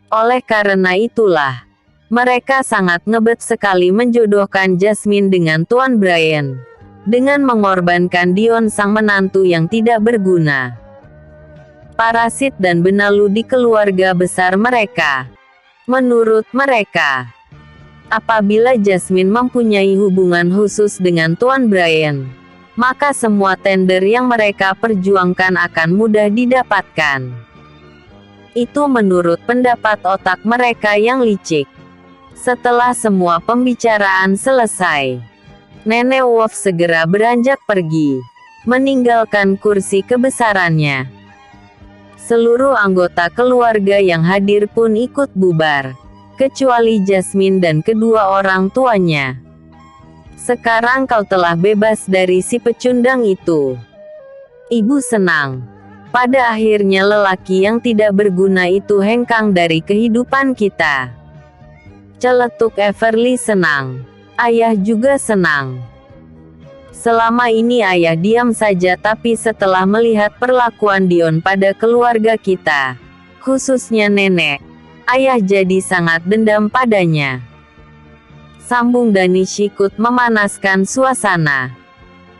Oleh karena itulah, mereka sangat ngebet sekali menjodohkan Jasmine dengan Tuan Brian, dengan mengorbankan Dion sang menantu yang tidak berguna, parasit dan benalu di keluarga besar mereka. Menurut mereka, apabila Jasmine mempunyai hubungan khusus dengan Tuan Brian, maka semua tender yang mereka perjuangkan akan mudah didapatkan. Itu menurut pendapat otak mereka yang licik. Setelah semua pembicaraan selesai, Nenek Wolf segera beranjak pergi, meninggalkan kursi kebesarannya. Seluruh anggota keluarga yang hadir pun ikut bubar, kecuali Jasmine dan kedua orang tuanya. Sekarang kau telah bebas dari si pecundang itu. Ibu senang. Pada akhirnya lelaki yang tidak berguna itu hengkang dari kehidupan kita. Celetuk Everly senang. Ayah juga senang. Selama ini ayah diam saja, tapi setelah melihat perlakuan Dion pada keluarga kita, khususnya nenek, ayah jadi sangat dendam padanya. Sambung Danish ikut memanaskan suasana.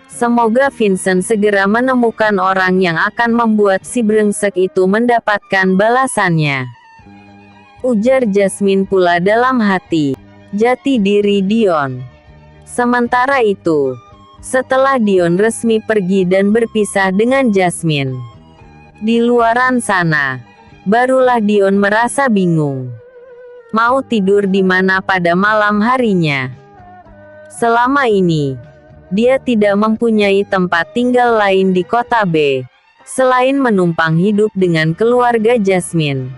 Semoga Vincent segera menemukan orang yang akan membuat si brengsek itu mendapatkan balasannya. Ujar Jasmine pula dalam hati. Jati diri Dion. Sementara itu, setelah Dion resmi pergi dan berpisah dengan Jasmine, di luaran sana, barulah Dion merasa bingung. Mau tidur di mana pada malam harinya? Selama ini, dia tidak mempunyai tempat tinggal lain di kota B, selain menumpang hidup dengan keluarga Jasmine.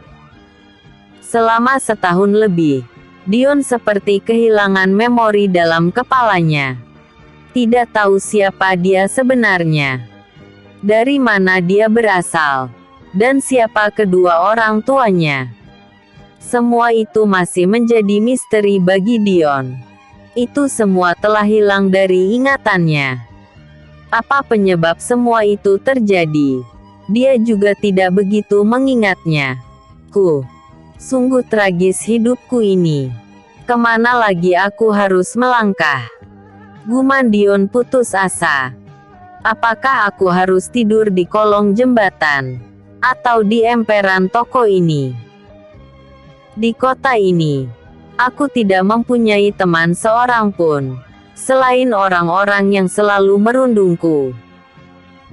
Selama setahun lebih, Dion seperti kehilangan memori dalam kepalanya. Tidak tahu siapa dia sebenarnya, dari mana dia berasal, dan siapa kedua orang tuanya. Semua itu masih menjadi misteri bagi Dion. Itu semua telah hilang dari ingatannya. Apa penyebab semua itu terjadi? Dia juga tidak begitu mengingatnya. Sungguh tragis hidupku ini. Kemana lagi aku harus melangkah? Guman Dion putus asa. Apakah aku harus tidur di kolong jembatan? Atau di emperan toko ini? Di kota ini, aku tidak mempunyai teman seorang pun, selain orang-orang yang selalu merundungku.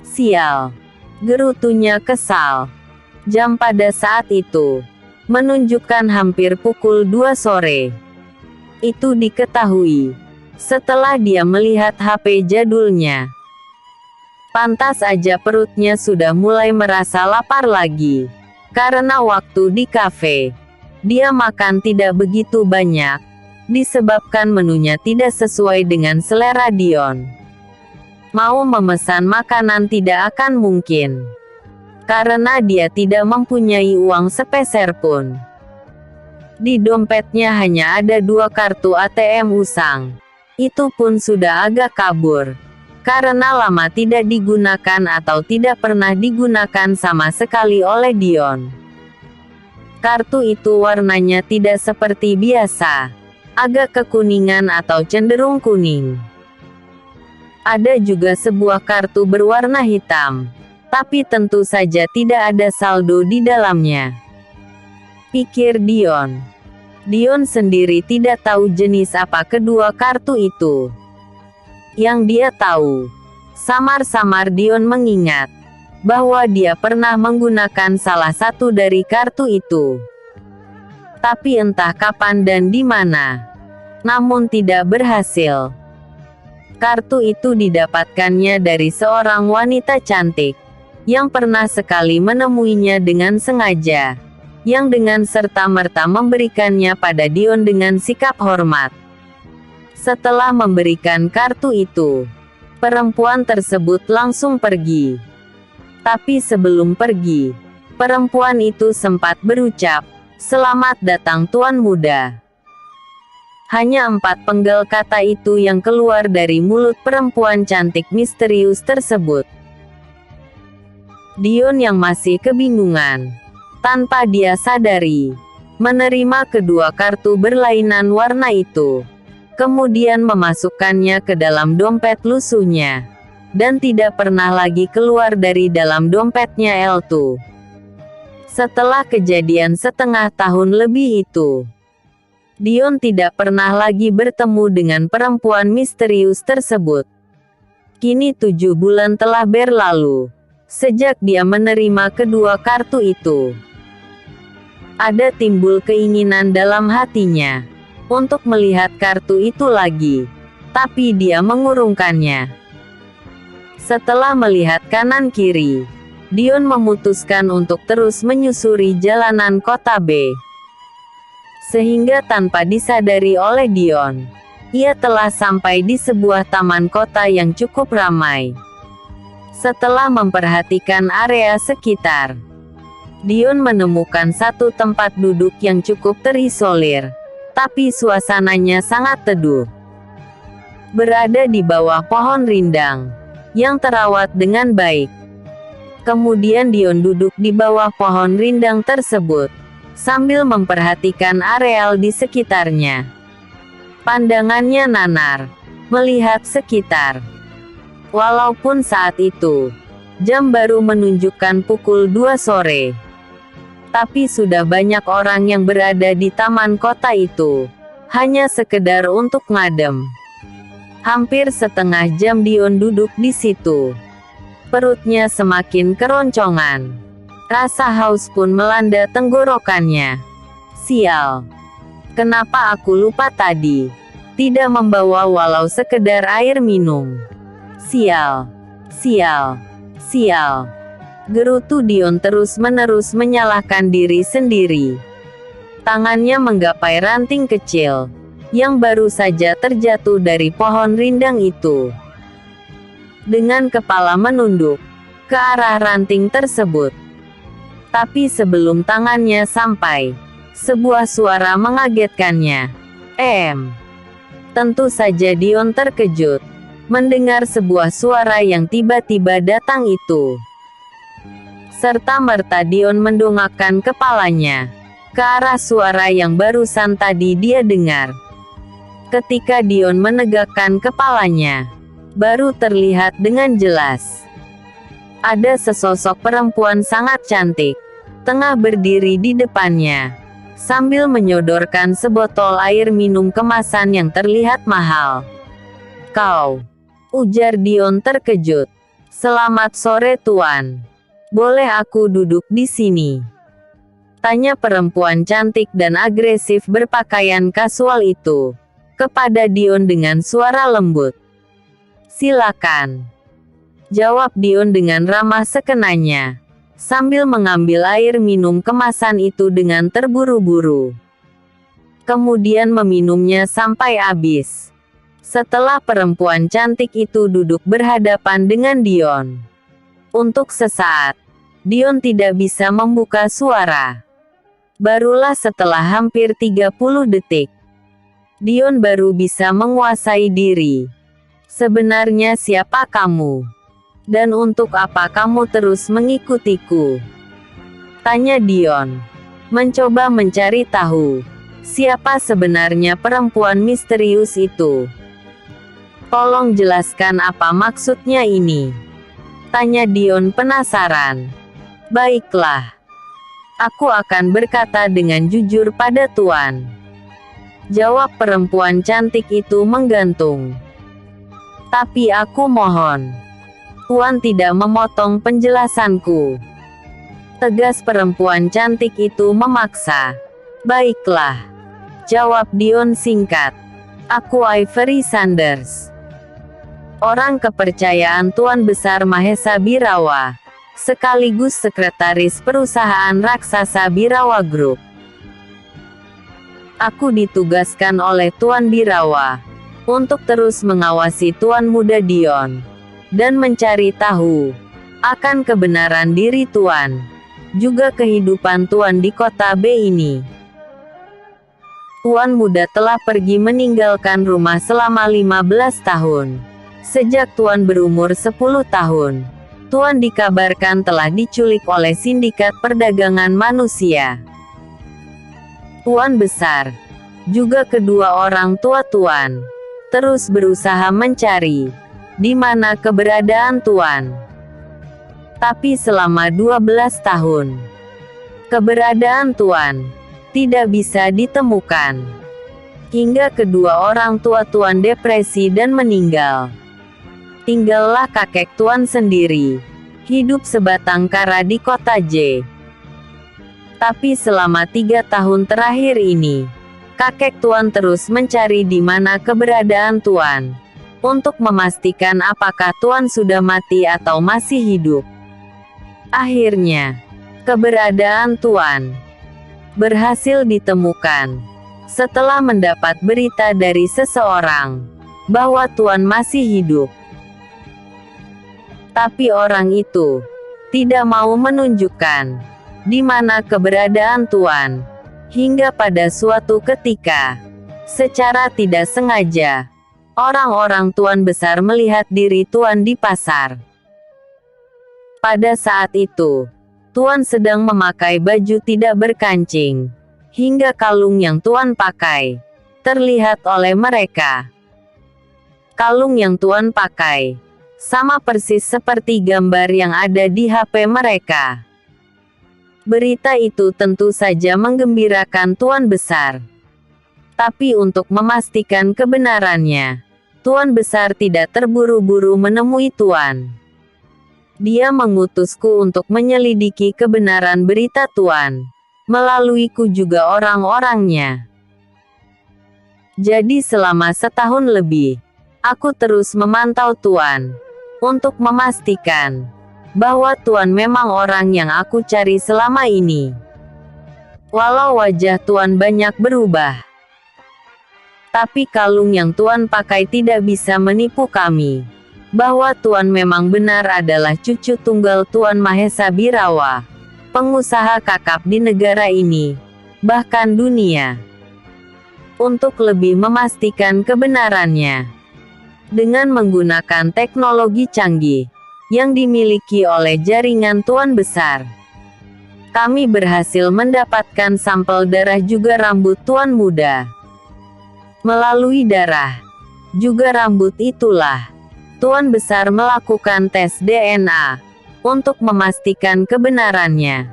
Sial. Gerutunya kesal. Jam pada saat itu menunjukkan hampir pukul 2 sore. Itu diketahui setelah dia melihat HP jadulnya. Pantas aja perutnya sudah mulai merasa lapar lagi, karena waktu di kafe, dia makan tidak begitu banyak, disebabkan menunya tidak sesuai dengan selera Dion. Mau memesan makanan tidak akan mungkin, karena dia tidak mempunyai uang sepeser pun. Di dompetnya hanya ada 2 kartu ATM usang. Itu pun sudah agak kabur, karena lama tidak digunakan atau tidak pernah digunakan sama sekali oleh Dion. Kartu itu warnanya tidak seperti biasa, agak kekuningan atau cenderung kuning. Ada juga sebuah kartu berwarna hitam, tapi tentu saja tidak ada saldo di dalamnya. Pikir Dion. Dion sendiri tidak tahu jenis apa kedua kartu itu. Yang dia tahu, samar-samar Dion mengingat bahwa dia pernah menggunakan salah satu dari kartu itu. Tapi entah kapan dan di mana. Namun tidak berhasil. Kartu itu didapatkannya dari seorang wanita cantik, yang pernah sekali menemuinya dengan sengaja, yang dengan serta-merta memberikannya pada Dion dengan sikap hormat. Setelah memberikan kartu itu, perempuan tersebut langsung pergi. Tapi sebelum pergi, perempuan itu sempat berucap, "Selamat datang Tuan Muda." Hanya 4 penggal kata itu yang keluar dari mulut perempuan cantik misterius tersebut. Dion yang masih kebingungan, tanpa dia sadari, menerima kedua kartu berlainan warna itu, kemudian memasukkannya ke dalam dompet lusuhnya, dan tidak pernah lagi keluar dari dalam dompetnya itu. Setelah kejadian setengah tahun lebih itu, Dion tidak pernah lagi bertemu dengan perempuan misterius tersebut. Kini 7 bulan telah berlalu sejak dia menerima kedua kartu itu. Ada timbul keinginan dalam hatinya untuk melihat kartu itu lagi, tapi dia mengurungkannya. Setelah melihat kanan kiri, Dion memutuskan untuk terus menyusuri jalanan kota B. Sehingga tanpa disadari oleh Dion, ia telah sampai di sebuah taman kota yang cukup ramai. Setelah memperhatikan area sekitar, Dion menemukan satu tempat duduk yang cukup terisolir, tapi suasananya sangat teduh. Berada di bawah pohon rindang, yang terawat dengan baik. Kemudian Dion duduk di bawah pohon rindang tersebut, sambil memperhatikan areal di sekitarnya. Pandangannya nanar, melihat sekitar. Walaupun saat itu, jam baru menunjukkan pukul 2 sore. Tapi sudah banyak orang yang berada di taman kota itu, hanya sekedar untuk ngadem. Hampir setengah jam Dion duduk di situ. Perutnya semakin keroncongan. Rasa haus pun melanda tenggorokannya. Sial. Kenapa aku lupa tadi? Tidak membawa walau sekedar air minum. Sial. Sial. Sial. Gerutu Dion terus-menerus menyalahkan diri sendiri. Tangannya menggapai ranting kecil, yang baru saja terjatuh dari pohon rindang itu. Dengan kepala menunduk ke arah ranting tersebut. Tapi sebelum tangannya sampai, sebuah suara mengagetkannya. Tentu saja Dion terkejut mendengar sebuah suara yang tiba-tiba datang itu. Serta-merta Dion mendongakkan kepalanya ke arah suara yang barusan tadi dia dengar. Ketika Dion menegakkan kepalanya, baru terlihat dengan jelas. Ada sesosok perempuan sangat cantik, tengah berdiri di depannya, sambil menyodorkan sebotol air minum kemasan yang terlihat mahal. "Kau?" ujar Dion terkejut. "Selamat sore Tuan. Boleh aku duduk di sini?" tanya perempuan cantik dan agresif berpakaian kasual itu kepada Dion dengan suara lembut. "Silakan," jawab Dion dengan ramah sekenanya, sambil mengambil air minum kemasan itu dengan terburu-buru. Kemudian meminumnya sampai habis. Setelah perempuan cantik itu duduk berhadapan dengan Dion. Untuk sesaat, Dion tidak bisa membuka suara. Barulah setelah hampir 30 detik, Dion baru bisa menguasai diri. "Sebenarnya siapa kamu? Dan untuk apa kamu terus mengikutiku?" tanya Dion, mencoba mencari tahu siapa sebenarnya perempuan misterius itu. "Tolong jelaskan apa maksudnya ini?" tanya Dion penasaran. "Baiklah, aku akan berkata dengan jujur pada Tuan," jawab perempuan cantik itu menggantung. "Tapi aku mohon, Tuan tidak memotong penjelasanku," tegas perempuan cantik itu memaksa. Baiklah, jawab Dion singkat. Aku Avery Sanders, orang kepercayaan Tuan Besar Mahesa Birawa, sekaligus sekretaris perusahaan raksasa Birawa Group. Aku ditugaskan oleh Tuan Birawa untuk terus mengawasi Tuan Muda Dion dan mencari tahu akan kebenaran diri Tuan, juga kehidupan Tuan di kota B ini. Tuan Muda telah pergi meninggalkan rumah selama 15 tahun. Sejak Tuan berumur 10 tahun, Tuan dikabarkan telah diculik oleh sindikat perdagangan manusia. Tuan Besar, juga kedua orang tua Tuan, terus berusaha mencari di mana keberadaan Tuan. Tapi selama 12 tahun, keberadaan Tuan tidak bisa ditemukan. Hingga kedua orang tua Tuan depresi dan meninggal. Tinggallah kakek Tuan sendiri, hidup sebatang kara di kota J. Tapi selama 3 tahun terakhir ini, kakek Tuan terus mencari di mana keberadaan Tuan, untuk memastikan apakah Tuan sudah mati atau masih hidup. Akhirnya, keberadaan Tuan berhasil ditemukan setelah mendapat berita dari seseorang bahwa Tuan masih hidup. Tapi orang itu tidak mau menunjukkan di mana keberadaan Tuan, hingga pada suatu ketika, secara tidak sengaja, orang-orang Tuan Besar melihat diri Tuan di pasar. Pada saat itu, Tuan sedang memakai baju tidak berkancing, hingga kalung yang Tuan pakai terlihat oleh mereka. Kalung yang Tuan pakai sama persis seperti gambar yang ada di HP mereka. Berita itu tentu saja menggembirakan Tuan Besar. Tapi untuk memastikan kebenarannya, Tuan Besar tidak terburu-buru menemui Tuan. Dia mengutusku untuk menyelidiki kebenaran berita Tuan, melaluiku juga orang-orangnya. Jadi selama setahun lebih, aku terus memantau Tuan, untuk memastikan bahwa Tuan memang orang yang aku cari selama ini. Walau wajah Tuan banyak berubah, tapi kalung yang Tuan pakai tidak bisa menipu kami bahwa Tuan memang benar adalah cucu tunggal Tuan Mahesa Birawa, pengusaha kakap di negara ini, bahkan dunia. Untuk lebih memastikan kebenarannya, dengan menggunakan teknologi canggih yang dimiliki oleh jaringan Tuan Besar, kami berhasil mendapatkan sampel darah juga rambut Tuan Muda. Melalui darah, juga rambut itulah Tuan Besar melakukan tes DNA untuk memastikan kebenarannya.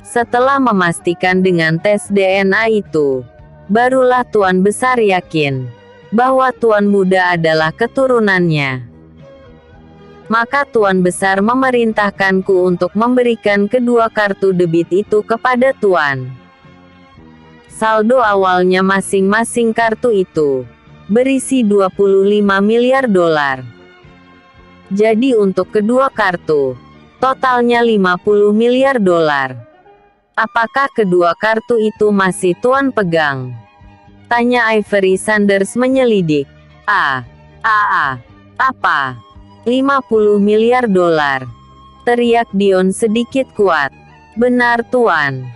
Setelah memastikan dengan tes DNA itu, barulah Tuan Besar yakin bahwa Tuan Muda adalah keturunannya. Maka Tuan Besar memerintahkanku untuk memberikan kedua kartu debit itu kepada Tuan. Saldo awalnya masing-masing kartu itu berisi 25 miliar dolar. Jadi untuk kedua kartu, totalnya 50 miliar dolar. Apakah kedua kartu itu masih Tuan pegang? Tanya Avery Sanders menyelidik. Apa? 50 miliar dolar. Teriak Dion sedikit kuat. Benar Tuan.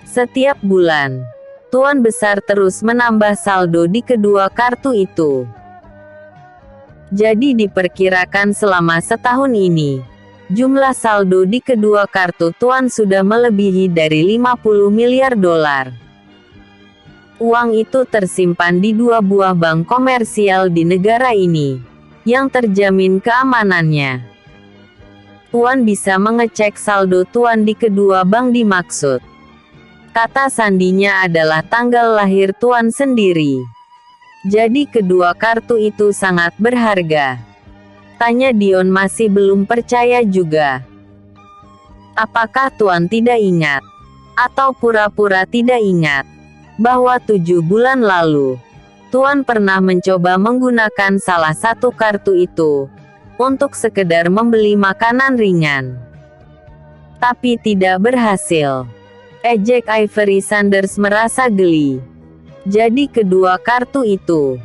Setiap bulan, Tuan Besar terus menambah saldo di kedua kartu itu. Jadi diperkirakan selama setahun ini, jumlah saldo di kedua kartu Tuan sudah melebihi dari 50 miliar dolar. Uang itu tersimpan di 2 buah bank komersial di negara ini, yang terjamin keamanannya. Tuan bisa mengecek saldo Tuan di kedua bank dimaksud. Kata sandinya adalah tanggal lahir Tuan sendiri. Jadi kedua kartu itu sangat berharga. Tanya Dion masih belum percaya juga. Apakah Tuan tidak ingat Atau pura-pura tidak ingat bahwa 7 bulan lalu, Tuan pernah mencoba menggunakan salah satu kartu itu untuk sekedar membeli makanan ringan. Tapi tidak berhasil. Ejek Ivory Sanders merasa geli. Jadi kedua kartu itu